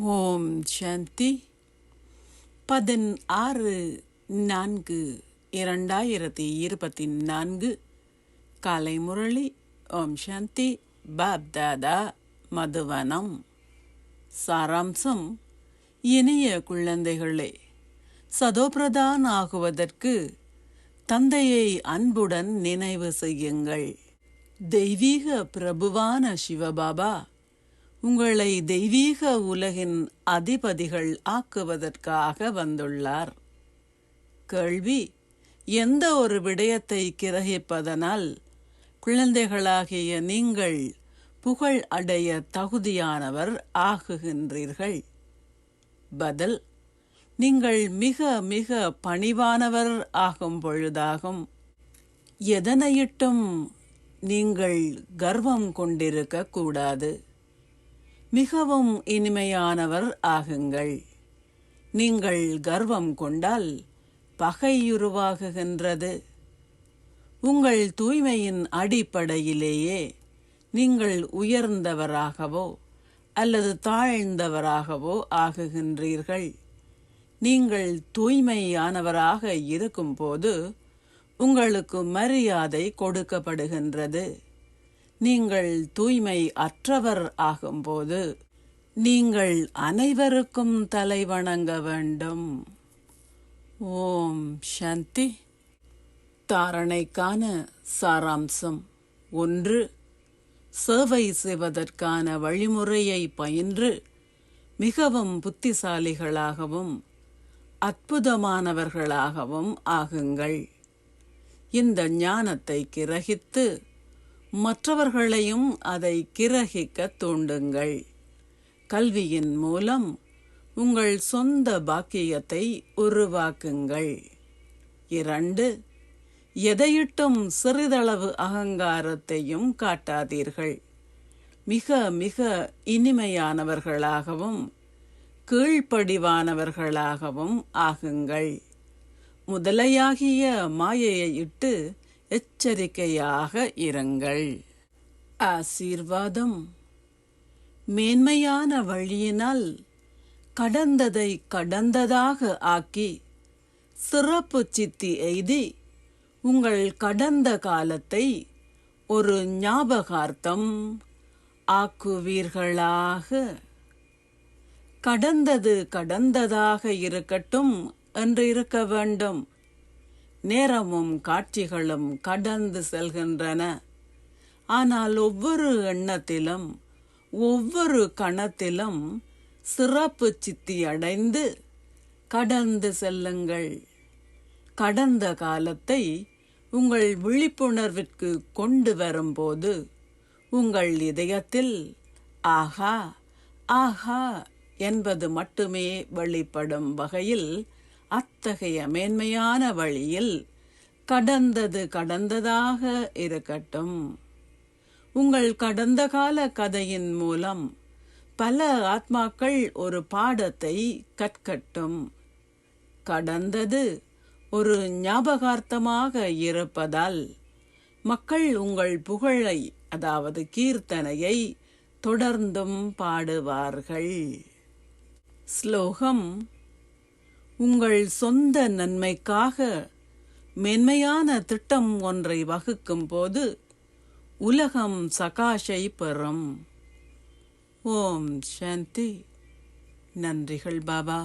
ஓம் சாந்தி. 16/4/2024 காலை முரளி. ஓம் சாந்தி. பாப்தாதா மதுவனம். சாராம்சம்: இனிய குழந்தைகளே, சதோபிரதான் ஆகுவதற்கு தந்தையை அன்புடன் நினைவு செய்யுங்கள். தெய்வீக பிரபுவான சிவபாபா உங்களை தெய்வீக உலகின் அதிபதிகள் ஆக்குவதற்காக வந்துள்ளார். கேள்வி: எந்த ஒரு விடயத்தை கிரகிப்பதனால் குழந்தைகளாகிய நீங்கள் புகழ் அடைய தகுதியானவர் ஆகுகின்றீர்கள்? பதில்: நீங்கள் மிக மிக பணிவானவர் ஆகும் பொழுதாகும். எதனையிட்டும் நீங்கள் கர்வம் கொண்டிருக்க கூடாது. மிகவும் இனிமையானவர் ஆகுங்கள். நீங்கள் கர்வம் கொண்டால் பகையுருவாகுகின்றது. உங்கள் தூய்மையின் அடிப்படையிலேயே நீங்கள் உயர்ந்தவராகவோ அல்லது தாழ்ந்தவராகவோ ஆகுகின்றீர்கள். நீங்கள் தூய்மையானவராக இருக்கும்போது உங்களுக்கு மரியாதை கொடுக்கப்படுகின்றது. நீங்கள் தூய்மை அற்றவர் ஆகும்போது நீங்கள் அனைவருக்கும் தலை வணங்க வேண்டும். ஓம் சாந்தி. தாரணைக்கான சாராம்சம்: 1. சேவை செய்வதற்கான வழிமுறையை பயின்று மிகவும் புத்திசாலிகளாகவும் அற்புதமானவர்களாகவும் ஆகுங்கள். இந்த ஞானத்தை கிரகித்து மற்றவர்களையும் அதை கிரகிக்க தூண்டுங்கள். கல்வியின் மூலம் உங்கள் சொந்த பாக்கியத்தை உருவாக்குங்கள். 2. எதையிட்டும் சிறிதளவு அகங்காரத்தையும் காட்டாதீர்கள். மிக மிக இனிமையானவர்களாகவும் கீழ்ப்படிவானவர்களாகவும் ஆகுங்கள். முதலையாகிய மாயையை இட்டு எச்சரிக்கையாக இருங்கள். ஆசீர்வாதம்: மேன்மையான வழியினால் கடந்ததை கடந்ததாக ஆக்கி சிறப்பு சித்தி எய்தி உங்கள் கடந்த காலத்தை ஒரு ஞாபகார்த்தம் ஆக்குவீர்களாக. கடந்தது கடந்ததாக இருக்கட்டும் என்று இருக்க வேண்டும். நேரமும் காட்சிகளும் கடந்து செல்கின்றன. ஆனால் ஒவ்வொரு எண்ணத்திலும் ஒவ்வொரு கணத்திலும் சிறப்பு சித்தி அடைந்து கடந்து செல்லுங்கள். கடந்த காலத்தை உங்கள் விழிப்புணர்விற்கு கொண்டு வரும்போது உங்கள் இதயத்தில் ஆஹா ஆஹா என்பது மட்டுமே வெளிப்படும் வகையில் அத்தகைய மேன்மையான வழியில் கடந்தது கடந்ததாக இருக்கட்டும். உங்கள் கடந்த கால கதையின் மூலம் பல ஆத்மாக்கள் ஒரு பாடத்தை கற்கட்டும். கடந்தது ஒரு ஞாபகார்த்தமாக இருப்பதால் மக்கள் உங்கள் புகழை, அதாவது கீர்த்தனையை தொடர்ந்தும் பாடுவார்கள். ஸ்லோகம்: உங்கள் சொந்த நன்மைக்காக மேன்மையான திட்டம் ஒன்றை வகுக்கும் போது உலகம் சகாஷை பெறும். ஓம் சாந்தி. நன்றிகள் பாபா.